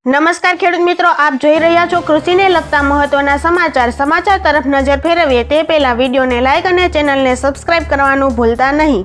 નમસ્કાર ખેડૂત મિત્રો, આપ જોઈ રહ્યા છો કૃષિને લગતા મહત્વના સમાચાર તરફ નજર ફેરવીએ તે પહેલા વિડીયોને લાઇક અને ચેનલને સબસ્ક્રાઇબ કરવાનું ભૂલતા નહીં।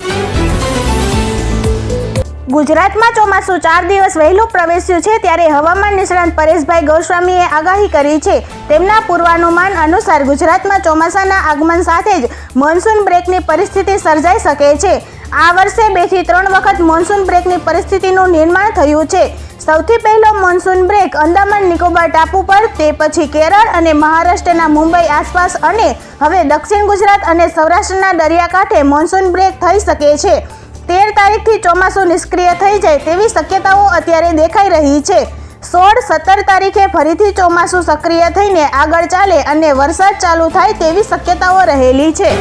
ગુજરાતમાં ચોમાસું 4 દિવસ વહેલું પ્રવેશ્યું છે ત્યારે હવામાન નિષ્ણાત પરેશભાઈ ગોસ્વામીએ આગાહી કરી છે। તેમના પૂર્વાનુમાન અનુસાર ગુજરાતમાં ચોમાસાના આગમન સાથે જ મોન્સૂન બ્રેકની પરિસ્થિતિ સર્જાઈ શકે છે। આ વર્ષે 2 થી 3 વખત મોન્સૂન બ્રેકની પરિસ્થિતિનું નિર્માણ થયું છે। સૌથી પહેલો મોન્સૂન બ્રેક અંદામાન નિકોબાર ટાપુ પર, તે પછી કેરળ અને મહારાષ્ટ્રના મુંબઈ આસપાસ અને હવે દક્ષિણ ગુજરાત અને સૌરાષ્ટ્રના દરિયાકાંઠે મોન્સૂન બ્રેક થઈ શકે છે। 13 તારીખથી ચોમાસું નિષ્ક્રિય થઈ જાય તેવી શક્યતાઓ અત્યારે દેખાઈ રહી છે। 16-17 તારીખે ફરીથી ચોમાસું સક્રિય થઈને આગળ ચાલે અને વરસાદ ચાલુ થાય તેવી શક્યતાઓ રહેલી છે।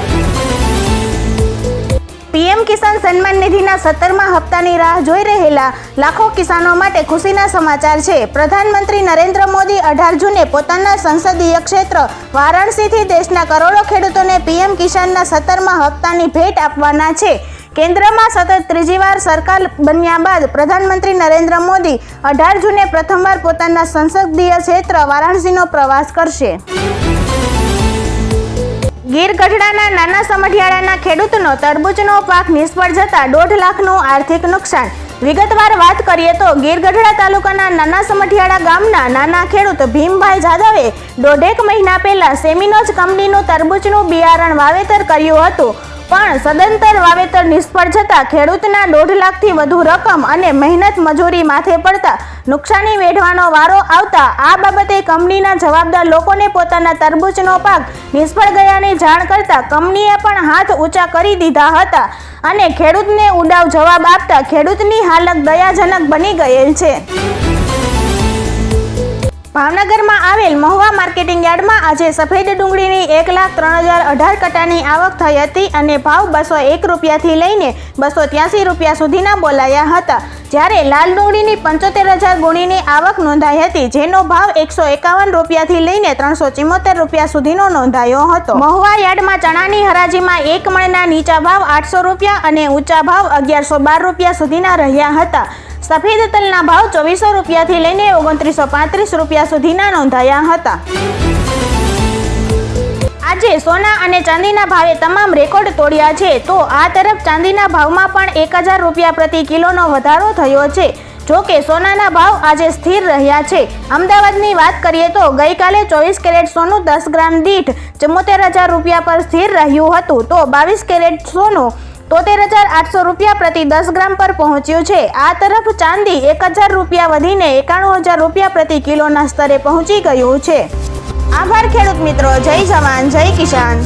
પીએમ કિસાન સન્માન નિધિના 17મા હપ્તાની રાહ જોઈ રહેલા લાખો કિસાનો માટે ખુશીના સમાચાર છે। પ્રધાનમંત્રી નરેન્દ્ર મોદી 18 જૂને પોતાના સંસદીય ક્ષેત્ર વારાણસીથી દેશના કરોડો ખેડૂતોને પીએમ કિસાનના 17મા હપ્તાની ભેટ આપવાના છે। કેન્દ્રમાં સતત ત્રીજી વાર સરકાર બન્યા બાદ પ્રધાનમંત્રી નરેન્દ્ર મોદી 18 જૂને પ્રથમવાર પોતાના સંસદીય ક્ષેત્ર વારાણસીનો પ્રવાસ કરશે। ગીર ગઢડાના નાના સમઢિયાળાના ખેડૂતનો તરબૂચનો પાક નિષ્ફળ જતા 1.5 લાખનું આર્થિક નુકસાન। વિગતવાર વાત કરીએ તો ગીર ગઢડા તાલુકાના નાના સમઢિયાળા ગામના નાના ખેડૂત ભીમભાઈ જાદવે 1.5 મહિના પહેલા સેમિનોજ કંપનીનું તરબૂચનું બિયારણ વાવેતર કર્યું હતું, પણ સદંતર વાવેતર નિષ્ફળ જતા ખેડૂતના 1.5 લાખથી વધુ રકમ અને મહેનત મજૂરી માથે પડતા નુકસાની વેઠવાનો વારો આવતા આ બાબતે કંપનીના જવાબદાર લોકોને પોતાના તરબૂચનો પાક નિષ્ફળ ગયાની જાણ કરતા કંપનીએ પણ હાથ ઊંચા કરી દીધા હતા અને ખેડૂતને ઉડાવ જવાબ આપતા ખેડૂતની હાલત દયાજનક બની ગયેલ છે। ભાવનગરમાં આવેલ મહુવા માર્કેટિંગ યાર્ડમાં આજે સફેદ ડુંગળીની 1,03,018 કટાની આવક થઈ હતી અને ભાવ 201 રૂપિયાથી લઈને 283 રૂપિયા સુધીના બોલાયા હતા, જ્યારે લાલ ડુંગળીની 75,000 ગુણીની આવક નોંધાઈ હતી, જેનો ભાવ 151 રૂપિયાથી લઈને 374 રૂપિયા સુધીનો નોંધાયો હતો। મહુવા યાર્ડમાં ચણાની હરાજીમાં 1 મણના નીચા ભાવ 800 રૂપિયા અને ઊંચા ભાવ 1112 રૂપિયા સુધીના રહ્યા હતા। સફેદ તલના ભાવ 2400 રૂપિયાથી લઈને 2935 રૂપિયા સુધીના નોંધાયા હતા। આજે સોના અને ચાંદીના ભાવે તમામ રેકોર્ડ તોડ્યા છે, તો આ તરફ ચાંદીના ભાવમાં પણ 1000 રૂપિયા પ્રતિ કિલોનો વધારો થયો છે। જો કે સોનાના ભાવ આજે સ્થિર રહ્યા છે। અમદાવાદની વાત કરીએ તો ગઈકાલે 24 કેરેટ સોનું 10 ગ્રામ દીઠ 74,000 રૂપિયા પર સ્થિર રહ્યું હતું, તો 22 કેરેટ સોનું 73,800 રૂપિયા પ્રતિ 10 ગ્રામ પર પહોંચ્યું છે। આ તરફ ચાંદી 1000 રૂપિયા વધીને 91,000 રૂપિયા પ્રતિ કિલોના સ્તરે પહોંચી ગયું છે। આભાર ખેડૂત મિત્રો, જય જવાન જય કિસાન।